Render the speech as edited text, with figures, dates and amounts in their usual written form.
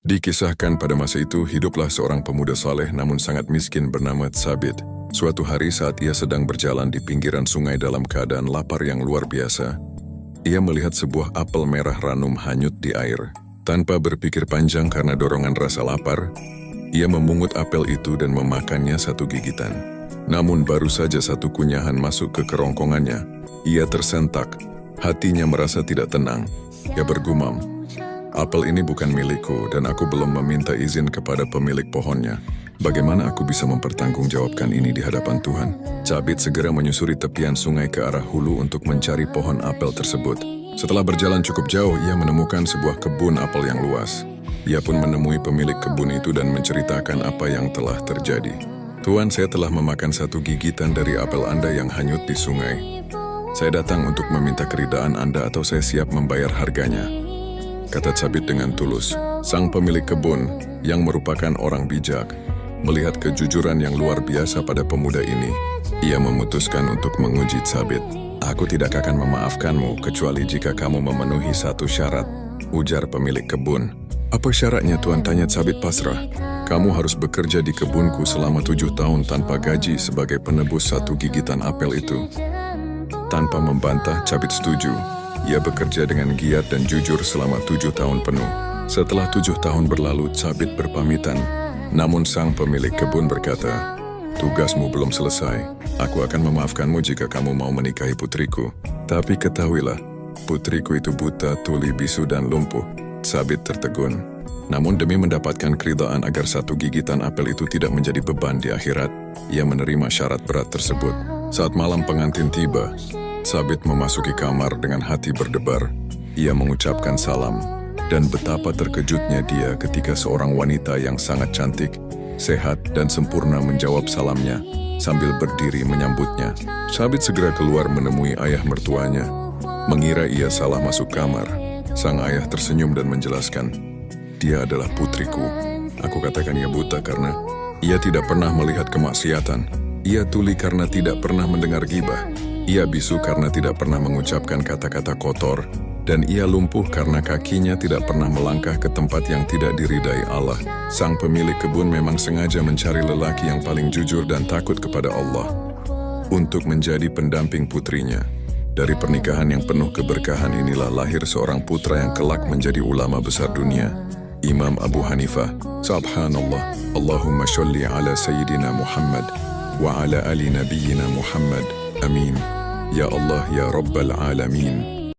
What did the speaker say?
Dikisahkan pada masa itu hiduplah seorang pemuda saleh namun sangat miskin bernama Tsabit. Suatu hari saat ia sedang berjalan di pinggiran sungai dalam keadaan lapar yang luar biasa, ia melihat sebuah apel merah ranum hanyut di air. Tanpa berpikir panjang karena dorongan rasa lapar, ia memungut apel itu dan memakannya satu gigitan. Namun baru saja satu kunyahan masuk ke kerongkongannya, ia tersentak. Hatinya merasa tidak tenang. Ia bergumam, "Apel ini bukan milikku dan aku belum meminta izin kepada pemilik pohonnya. Bagaimana aku bisa mempertanggungjawabkan ini di hadapan Tuhan?" Tsabit segera menyusuri tepian sungai ke arah hulu untuk mencari pohon apel tersebut. Setelah berjalan cukup jauh, ia menemukan sebuah kebun apel yang luas. Ia pun menemui pemilik kebun itu dan menceritakan apa yang telah terjadi. "Tuan, saya telah memakan satu gigitan dari apel Anda yang hanyut di sungai. Saya datang untuk meminta keridaan Anda atau saya siap membayar harganya," kata Tsabit dengan tulus. Sang pemilik kebun, yang merupakan orang bijak, melihat kejujuran yang luar biasa pada pemuda ini, ia memutuskan untuk menguji Tsabit. "Aku tidak akan memaafkanmu kecuali jika kamu memenuhi satu syarat," ujar pemilik kebun. "Apa syaratnya, Tuan?" tanya Tsabit pasrah. "Kamu harus bekerja di kebunku selama 7 tahun tanpa gaji sebagai penebus satu gigitan apel itu." Tanpa membantah, Tsabit setuju. Ia bekerja dengan giat dan jujur selama 7 tahun penuh. Setelah 7 tahun berlalu, Tsabit berpamitan. Namun sang pemilik kebun berkata, "Tugasmu belum selesai. Aku akan memaafkanmu jika kamu mau menikahi putriku. Tapi ketahuilah, putriku itu buta, tuli, bisu, dan lumpuh." Tsabit tertegun. Namun demi mendapatkan keridhaan agar satu gigitan apel itu tidak menjadi beban di akhirat, ia menerima syarat berat tersebut. Saat malam pengantin tiba, Tsabit memasuki kamar dengan hati berdebar. Ia mengucapkan salam, dan betapa terkejutnya dia ketika seorang wanita yang sangat cantik, sehat, dan sempurna menjawab salamnya sambil berdiri menyambutnya. Tsabit segera keluar menemui ayah mertuanya. Mengira ia salah masuk kamar, sang ayah tersenyum dan menjelaskan, "Dia adalah putriku. Aku katakan ia buta karena ia tidak pernah melihat kemaksiatan. Ia tuli karena tidak pernah mendengar gibah. Ia bisu karena tidak pernah mengucapkan kata-kata kotor. Dan ia lumpuh karena kakinya tidak pernah melangkah ke tempat yang tidak diridai Allah." Sang pemilik kebun memang sengaja mencari lelaki yang paling jujur dan takut kepada Allah untuk menjadi pendamping putrinya. Dari pernikahan yang penuh keberkahan inilah lahir seorang putra yang kelak menjadi ulama besar dunia, Imam Abu Hanifah. Subhanallah. Allahumma sholli ala Sayyidina Muhammad wa ala ali nabiyyina Muhammad. Amin. Ya Allah ya Rabbal Alamin.